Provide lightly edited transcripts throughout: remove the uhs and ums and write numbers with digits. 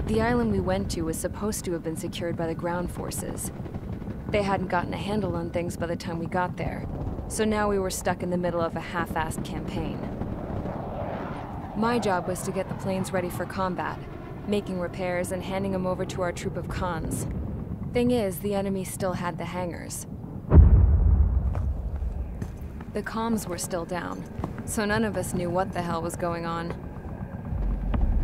The island we went to was supposed to have been secured by the ground forces. They hadn't gotten a handle on things by the time we got there, so now we were stuck in the middle of a half-assed campaign. My job was to get the planes ready for combat, making repairs and handing them over to our troop of cons. Thing is, the enemy still had the hangars. The comms were still down, so none of us knew what the hell was going on.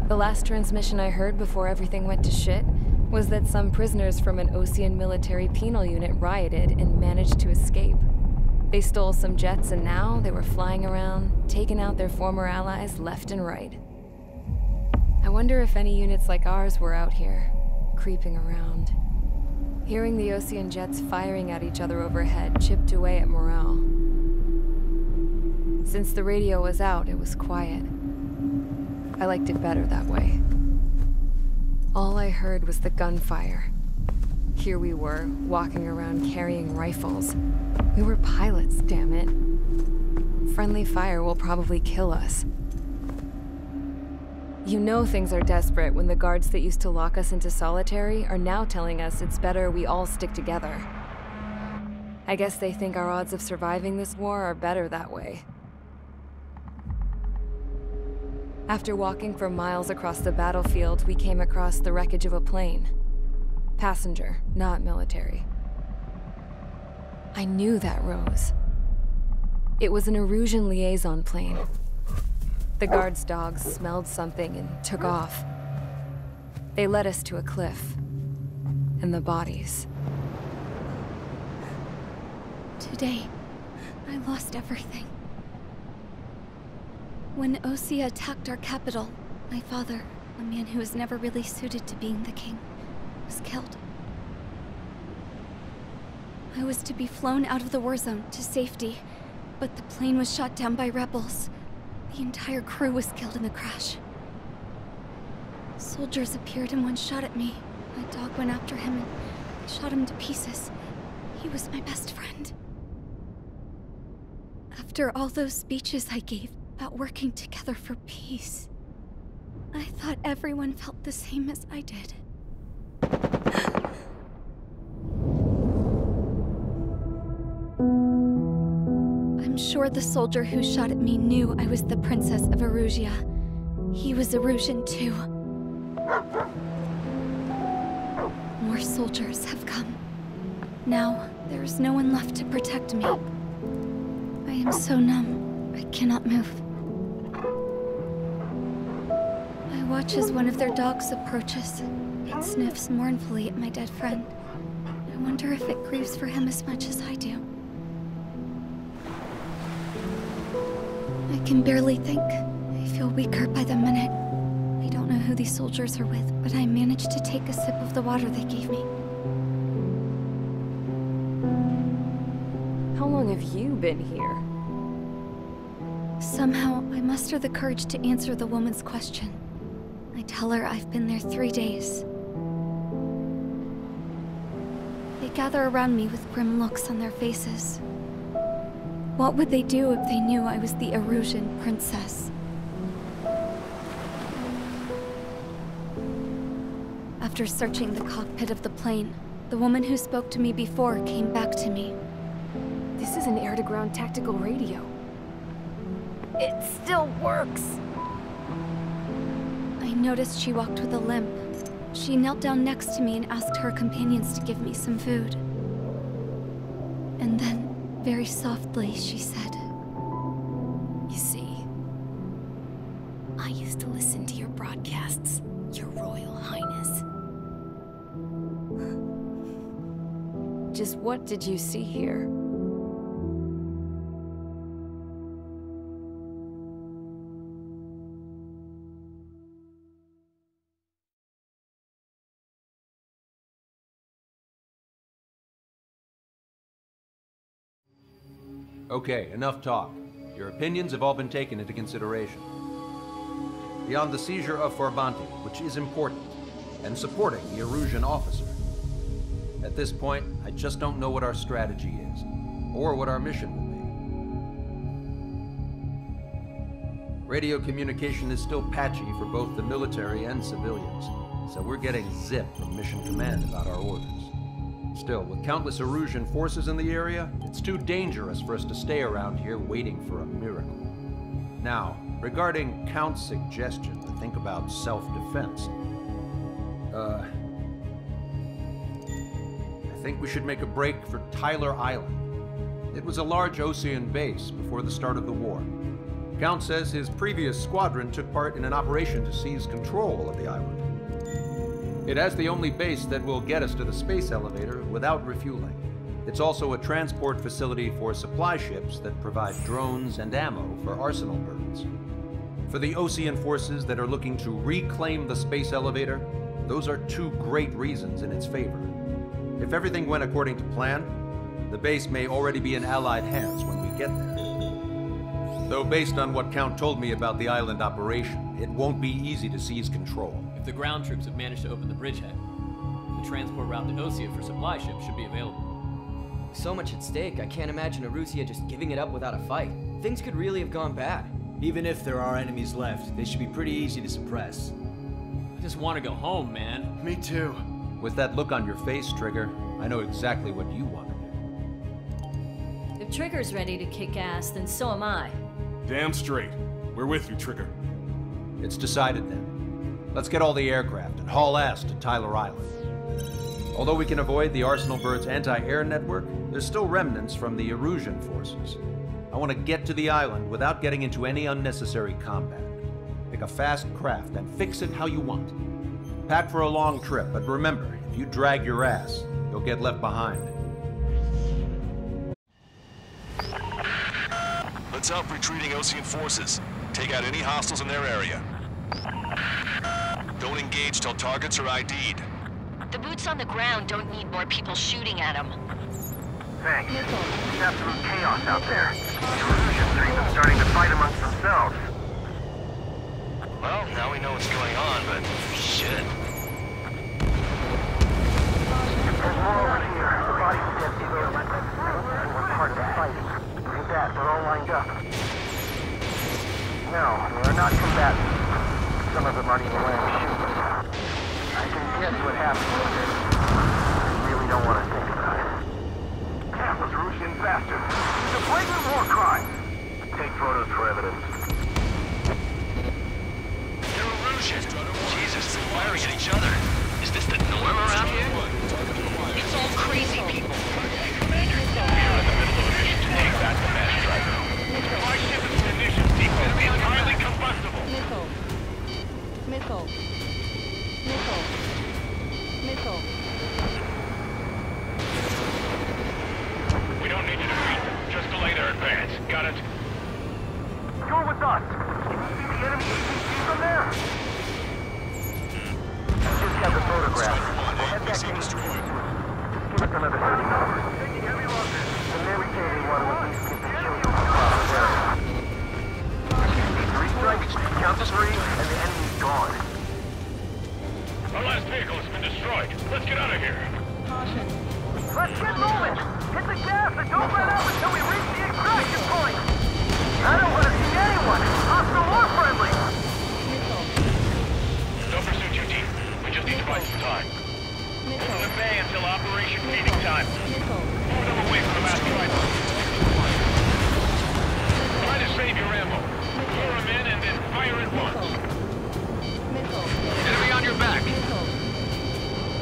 The last transmission I heard before everything went to shit was that some prisoners from an Osean military penal unit rioted and managed to escape. They stole some jets and now they were flying around, taking out their former allies left and right. I wonder if any units like ours were out here, creeping around. Hearing the Osean jets firing at each other overhead chipped away at morale. Since the radio was out, it was quiet. I liked it better that way. All I heard was the gunfire. Here we were, walking around carrying rifles. We were pilots, damn it. Friendly fire will probably kill us. You know things are desperate when the guards that used to lock us into solitary are now telling us it's better we all stick together. I guess they think our odds of surviving this war are better that way. After walking for miles across the battlefield, we came across the wreckage of a plane. Passenger, not military. I knew that rose. It was an Erusian liaison plane. The guards' dogs smelled something and took off. They led us to a cliff. And the bodies. Today, I lost everything. When Osea attacked our capital, my father, a man who was never really suited to being the king, was killed. I was to be flown out of the war zone to safety, but the plane was shot down by rebels. The entire crew was killed in the crash. Soldiers appeared and one shot at me. My dog went after him and shot him to pieces. He was my best friend. After all those speeches I gave about working together for peace, I thought everyone felt the same as I did. I'm sure the soldier who shot at me knew I was the Princess of Erusia. He was Erusian too. More soldiers have come. Now, there is no one left to protect me. I am so numb, I cannot move. I watch as one of their dogs approaches. It sniffs mournfully at my dead friend. I wonder if it grieves for him as much as I do. I can barely think. I feel weaker by the minute. I don't know who these soldiers are with, but I managed to take a sip of the water they gave me. How long have you been here? Somehow, I muster the courage to answer the woman's question. I tell her I've been there 3 days. They gather around me with grim looks on their faces. What would they do if they knew I was the Erusian princess? After searching the cockpit of the plane, the woman who spoke to me before came back to me. This is an air-to-ground tactical radio. It still works! I noticed she walked with a limp. She knelt down next to me and asked her companions to give me some food. And then, very softly, she said, "You see, I used to listen to your broadcasts, Your Royal Highness." Just what did you see here? Okay, enough talk. Your opinions have all been taken into consideration. Beyond the seizure of Forbanti, which is important, and supporting the Erusian officer, at this point, I just don't know what our strategy is, or what our mission will be. Radio communication is still patchy for both the military and civilians. so we're getting zip from Mission Command about our orders. Still, with countless Erusian forces in the area, it's too dangerous for us to stay around here waiting for a miracle. Now, regarding Count's suggestion to think about self-defense, I think we should make a break for Tyler Island. It was a large Osean base before the start of the war. Count says his previous squadron took part in an operation to seize control of the island. It has the only base that will get us to the space elevator without refueling. It's also a transport facility for supply ships that provide drones and ammo for arsenal birds. For the Osean forces that are looking to reclaim the space elevator, those are two great reasons in its favor. If everything went according to plan, the base may already be in Allied hands when we get there. Though based on what Count told me about the island operation, it won't be easy to seize control. If the ground troops have managed to open the bridgehead, the transport route to Osea for supply ships should be available. So much at stake, I can't imagine Erusia just giving it up without a fight. Things could really have gone bad. Even if there are enemies left, they should be pretty easy to suppress. I just want to go home, man. Me too. With that look on your face, Trigger, I know exactly what you want to do. If Trigger's ready to kick ass, then so am I. Damn straight. We're with you, Trigger. It's decided then. Let's get all the aircraft and haul ass to Tyler Island. Although we can avoid the Arsenal Bird's anti-air network, there's still remnants from the Erusian forces. I want to get to the island without getting into any unnecessary combat. Pick a fast craft and fix it how you want. Pack for a long trip, but remember, if you drag your ass, you'll get left behind. Let's help retreating Osean forces. Take out any hostiles in their area. Don't engage till targets are ID'd. The boots on the ground don't need more people shooting at them. Thanks. It's absolute chaos out there. The Erusians are even starting to fight amongst themselves. Well, now we know what's going on, but shit. There's more over here. The bodies of dead civilians. They worked hard to fight. Look at that, they're all lined up. No, they are not combatants. Some of them aren't even wearing shoes. I can guess what happened with this. I really don't want to think about it. Damn those Erusian bastards. It's a blatant war crime. Take photos for evidence. They're Erusian. Jesus, they're firing at each other. Is this the norm around here? It's all crazy people. Commander, we are in the middle of a mission to take back the mass driver. Supply ship and munitions depot is highly combustible. Missile. Missile. Missile. Missile. We don't need to defeat them, just delay their advance. Got it? You're with us. Can you see the enemy APC from there? I just have the photograph. We'll head back to destroyed. Give us another 30 hours. Taking heavy losses. And then we say we want to at least get the children across the area. 3 strikes, count to 3, and the enemy's gone. Our last vehicle has been destroyed. Let's get out of here. Caution. Let's get moving! Hit the gas and don't let up until we reach the extraction point! I don't want to see anyone, hostile or friendly! Missile. Don't pursue too deep. We just need to buy some time. Missile. In the bay until operation feeding time. Missile. Move them away from the mass driver. Try to save your ammo. Lure them in and then fire at once. Missile. Enemy on your back. Missile.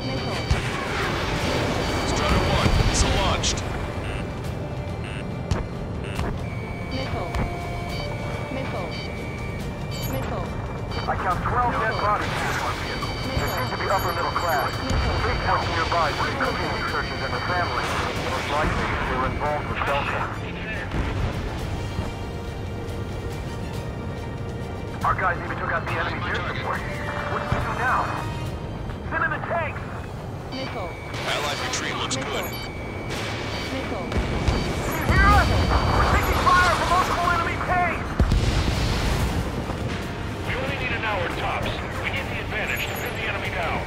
Missile. Strutter 1, missile launched. Missile. Missile. Missile. I count 12 dead bodies in this one vehicle. They seem to be upper middle class. Big points nearby where they could be researchers and their families. Most likely, they were involved with Delta. Our guys even took out the enemy air support. What do we do now? Send in the tanks! Missile. Allied retreat looks good. Missile. Can you hear us? We're taking fire from multiple enemy tanks! We only need an hour tops. We get the advantage to pin the enemy down.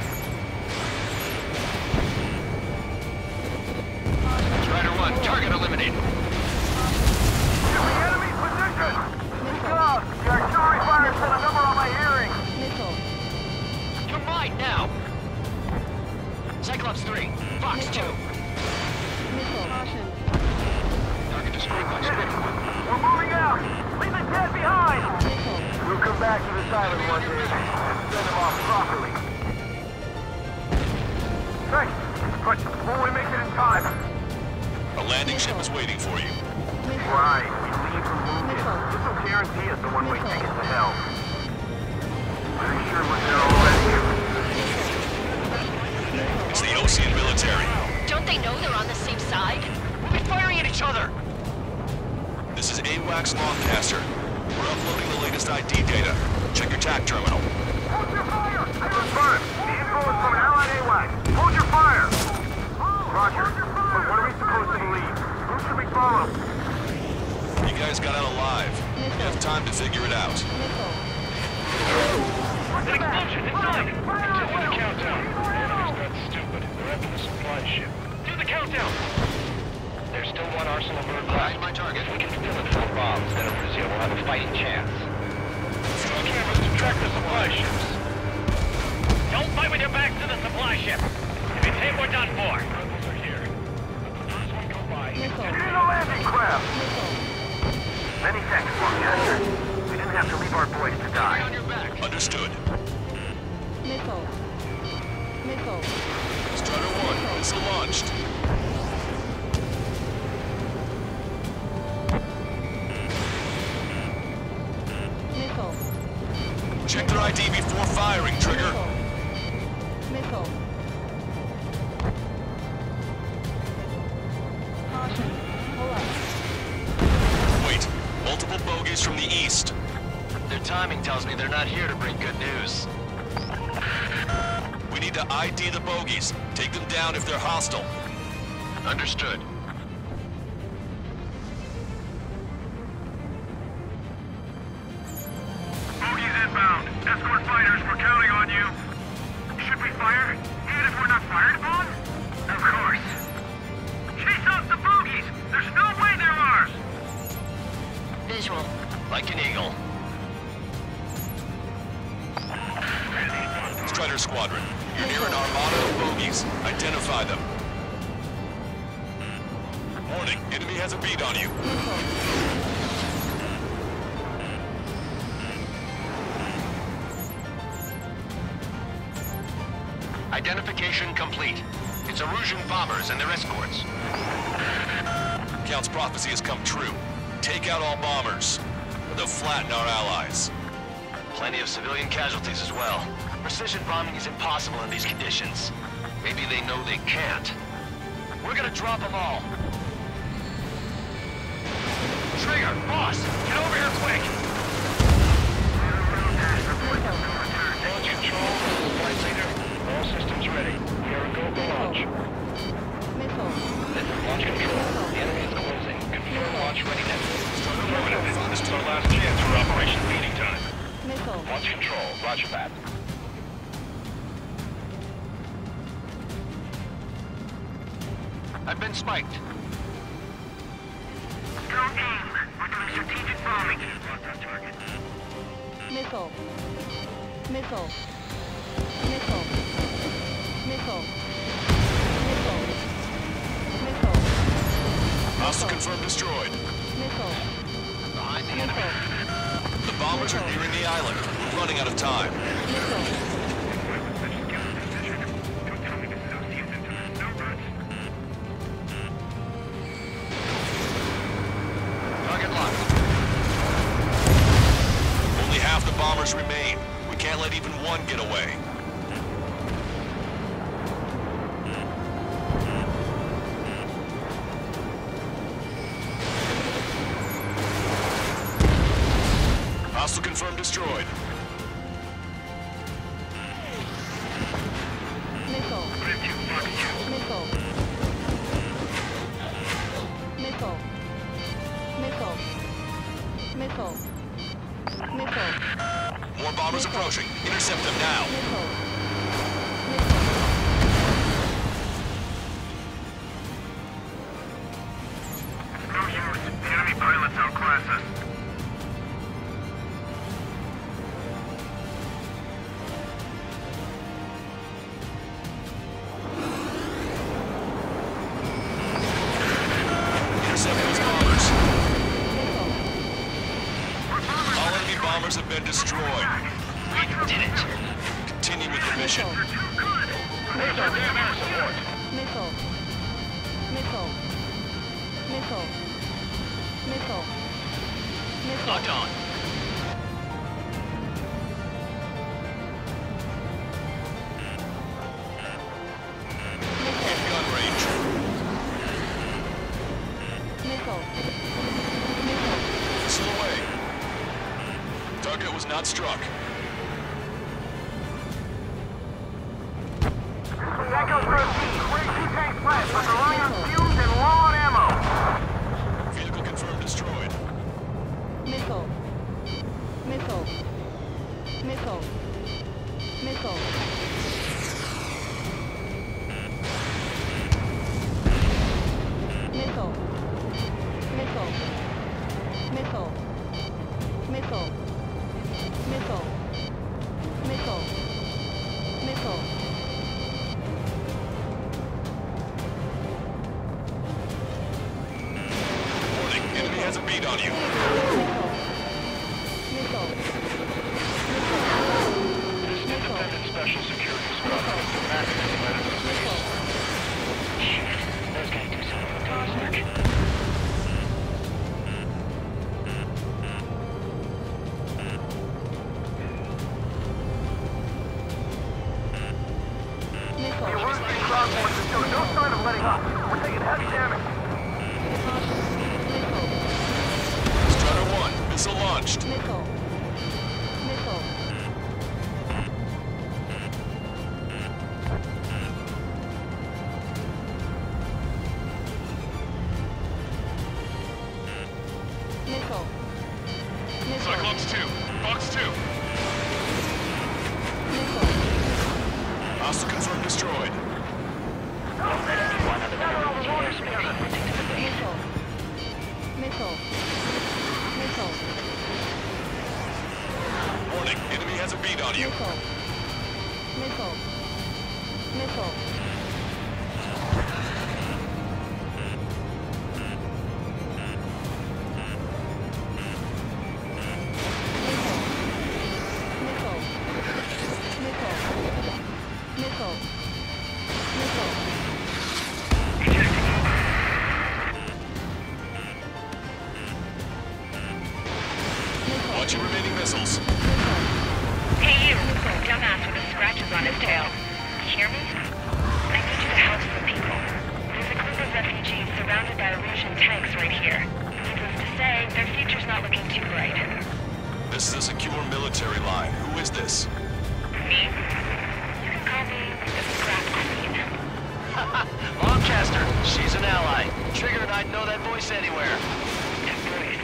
Strider 1, target eliminated. Give me enemy position! God, the artillery fire sent a number on my hearing! Missile. You're mine now. Max Longcaster. We're uploading the latest ID data. Check your TAC terminal. Hold your fire! I confirm. The info is from an allied AWAC. Hold your fire! Roger. But what are we supposed to believe? Who should we follow? You guys got out alive. You have time to figure it out. An explosion inside! Do the countdown. That's stupid. They're after the supply ship. Do the countdown! There's still one arsenal bird left. My target. If we can still inflict bombs, then Arusio will have a fighting chance. Use cameras to track the supply ships. Don't fight with your back to the supply ship. If it's hit, we're done for. Rebels are here. The first one go by. Get in the landing craft! Many thanks, Longcaster. We didn't have to leave our boys to die. On your back. Understood. Missile. Missile. Strider 1, missile launched. Missile. Check their ID before firing, Trigger. Missile. Caution. Pull up. Wait, multiple bogies from the east. Their timing tells me they're not here to bring good news. We need to ID the bogies. Take them down if they're hostile. Understood. Bogies inbound. Escort fighters, we're counting on you. Should we fire? Even if we're not fired upon? Of course. Chase off the bogies! There's no way they're ours! Visual. Like an eagle. Strider Squadron, you're near an armada of bogies. Identify them. Warning, enemy has a bead on you. Identification complete. It's Erusian bombers and their escorts. Count's prophecy has come true. Take out all bombers. They'll flatten our allies. Plenty of civilian casualties as well. Precision bombing is impossible in these conditions. Maybe they know they can't. We're gonna drop them all. Trigger, boss, get over here quick! Launch control, flight leader. All systems ready. Here we go for launch. Missile. Launch control. The enemy is closing. Confirm launch readiness. Affirmative. This is our last chance for Operation Feeding Time. Missile. Launch control. Roger that. I've been spiked. Don't aim. We're doing strategic bombing. Locked on target. Missile. Missile. Missile. Missile. Missile. Missile. Hostile confirmed destroyed. Missile. Behind the enemy. Missile. The bombers are nearing the island. We're running out of time. Missile. Target locked. Only half the bombers remain. We can't let even one get away. Hostile confirmed destroyed. Missile. Missile. Missile. Missile. Missile. Missile. More bombers approaching. Intercept them now. Missile. No use. The enemy pilots outclass us. Intercept those bombers. All enemy bombers have been destroyed. We did it. Continue with the mission. Where's our damn air support? Missile. Missile. Missile. Missile. Missile. Locked on. In gun range. Missile. Missile. was not struck. Echo 13, 42 tanks left, but they're running on fumes and low on ammo. Vehicle confirmed destroyed. Missile. Missile. Missile. Missile. Missile. Missile. Missile. Missile. Missile. Missile. Missile. Warning, enemy has a bead on you. Missile. This is independent special security squad. Missile. Those guys do something fantastic. The emergency crowd force is showing no sign of letting up. We're taking heavy damage. Strider 1, missile launched. Missile. Missile. Missile. Missile. Cyclops 2, Fox 2. Missile. Hostile confirmed destroyed. Don't let anyone other than our GamersPrey take to the base. Missile. Missile. Missile. Warning, enemy has a bead on you. Missile. Missile. Missile. Missile. Missile. Missile. Missile. Watch your remaining missiles. Hey you, dumbass with the scratches on his tail. You hear me? I need you to help some people. There's a group of refugees surrounded by Erusian tanks right here. Needless to say, their future's not looking too bright. This is a secure military line. Who is this? Me? You can call me the Scrap Queen. Lancaster, she's an ally. Trigger and I'd know that voice anywhere. That voice.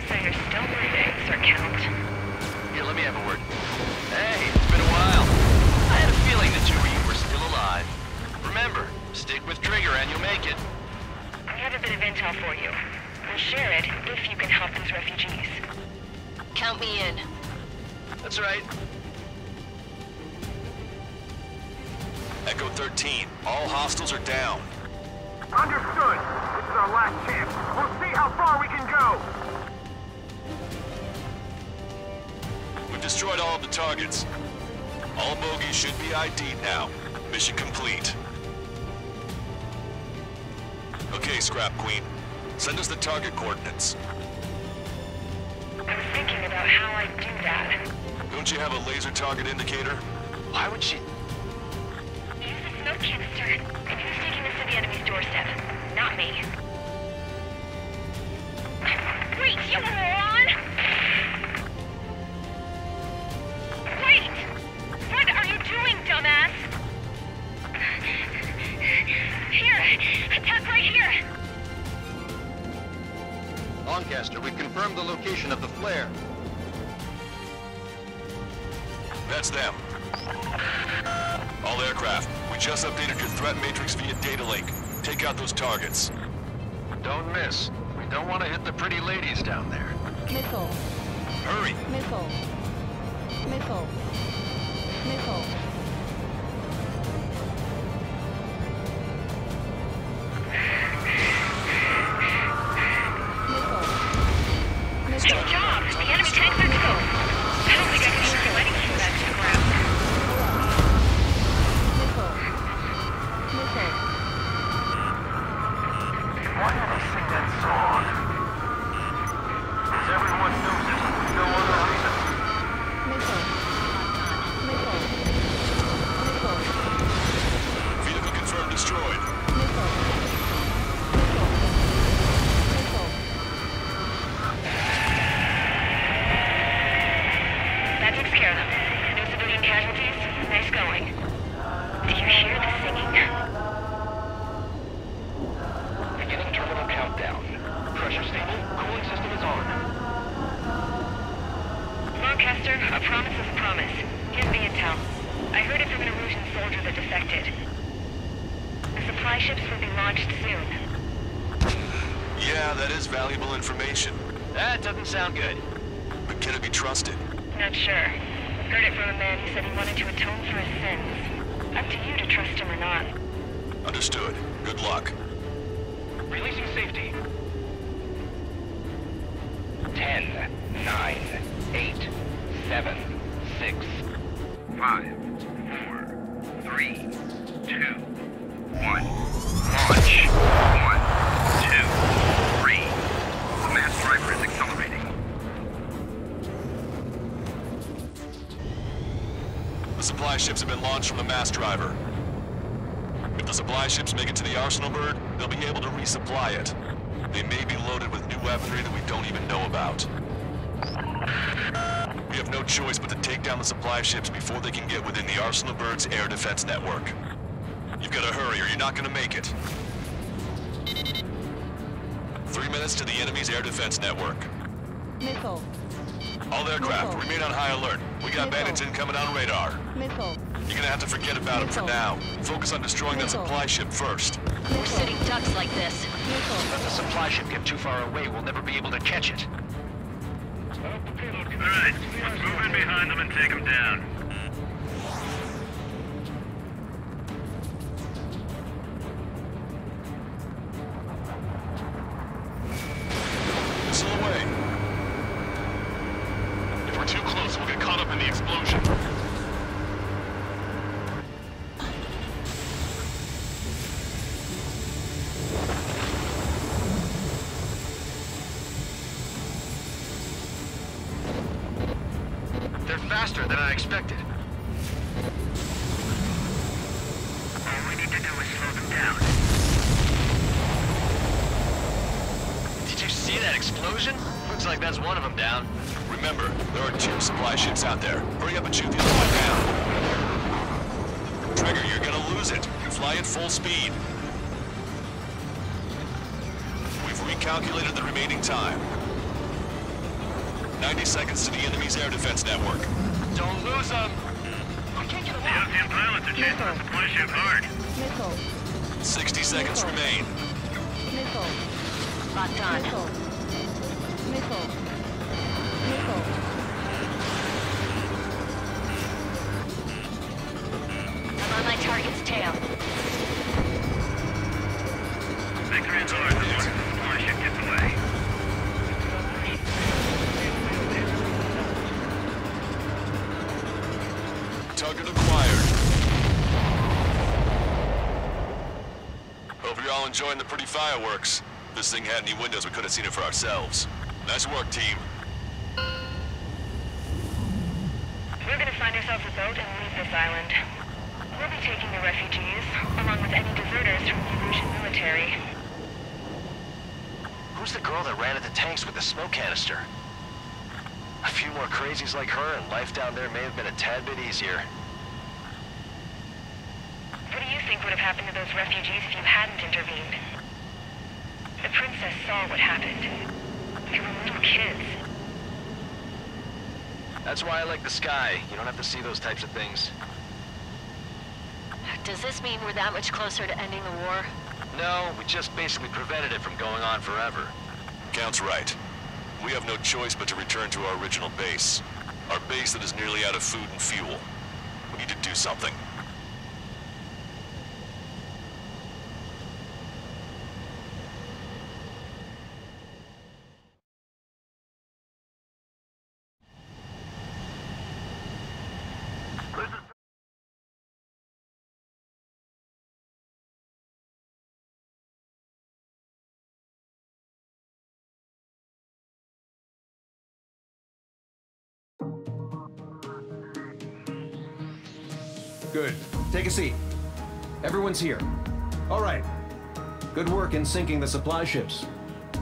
So you're still breathing, Sir Count. Here, let me have a word. Hey, it's been a while. I had a feeling the two of you were still alive. Remember, stick with Trigger and you'll make it. I have a bit of intel for you. We'll share it if you can help these refugees. Count me in. That's right. Echo 13, all hostiles are down. Understood. This is our last chance. We'll see how far we can go. We've destroyed all of the targets. All bogies should be ID'd now. Mission complete. Okay, Scrap Queen. Send us the target coordinates. I was thinking about how I'd do that. Don't you have a laser target indicator? Why would she... Use the smoke canister. And who's taking this to the enemy's doorstep? Not me. Wait, you moron! Wait! What are you doing, dumbass? Here! Attack right here! Lancaster, we've confirmed the location of the flare. That's them. All aircraft, we just updated your threat matrix via data link. Take out those targets. Don't miss. We don't want to hit the pretty ladies down there. Missile. Hurry! Missile. Missile. Missile. Good job! The enemy tanks are killed. I don't think I can shoot anything from that to the ground. Missile. Missile. Why do they sing that song? Because everyone knows it. No other reason. Missile. Missile. Missile. Vehicle confirmed destroyed. Missile. Missile. Missile. Broadcaster, a promise is a promise. Here's the intel. I heard it from an Erusian soldier that defected. The supply ships will be launched soon. Yeah, that is valuable information. That doesn't sound good. But can it be trusted? Not sure. Heard it from a man who said he wanted to atone for his sins. Up to you to trust him or not. Understood. Good luck. Releasing safety. 10, 9, 8, 7, 6, 5, 4, 3, 2, 1. Launch. 1, 2, 3. The mass driver is accelerating. The supply ships have been launched from the mass driver. If the supply ships make it to the Arsenal bird, they'll be able to resupply it. They may be loaded with new weaponry that we don't even know about. We have no choice but to take down the supply ships before they can get within the Arsenal bird's air defense network. You've got to hurry or you're not going to make it. 3 minutes to the enemy's air defense network. Missile. All aircraft, Missile. remain on high alert. We got bandits incoming on radar. Missile. You're gonna have to forget about them for now. Focus on destroying that supply ship first. We're sitting ducks like this. Let the supply ship get too far away, we'll never be able to catch it. Alright, let's move in behind them and take them down. Missile away. If we're too close, we'll get caught up in the explosion. They're faster than I expected. All we need to do is slow them down. Did you see that explosion? Looks like that's one of them down. Remember, there are 2 supply ships out there. Hurry up and shoot the other one down. Trigger, you're gonna lose it. You fly at full speed. We've recalculated the remaining time. 90 seconds to the enemy's air defense network. Don't lose them! The Ocean pilots are chasing the supply ship hard. Missile. 60 seconds remain. Missile. Locked on. Missile. Missile. Missile. I'm on my target's tail. Victory is ours as long as the supply ship gets away. Target acquired. Hope you're all enjoying the pretty fireworks. If this thing had any windows, we could have seen it for ourselves. Nice work, team. We're gonna find ourselves a boat and leave this island. We'll be taking the refugees, along with any deserters from the Erusian military. Who's the girl that ran at the tanks with the smoke canister? A few more crazies like her and life down there may have been a tad bit easier. What do you think would have happened to those refugees if you hadn't intervened? The princess saw what happened. They were little kids. That's why I like the sky. You don't have to see those types of things. Does this mean we're that much closer to ending the war? No, we just basically prevented it from going on forever. Count's right. We have no choice but to return to our original base. Our base that is nearly out of food and fuel. We need to do something. Good. Take a seat. Everyone's here. All right. Good work in sinking the supply ships.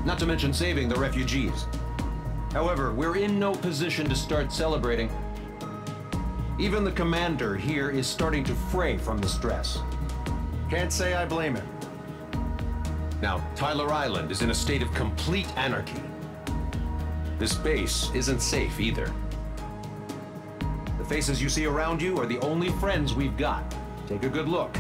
Not to mention saving the refugees. However, we're in no position to start celebrating. Even the commander here is starting to fray from the stress. Can't say I blame him. Now, Tyler Island is in a state of complete anarchy. This base isn't safe either. The faces you see around you are the only friends we've got. Take a good look.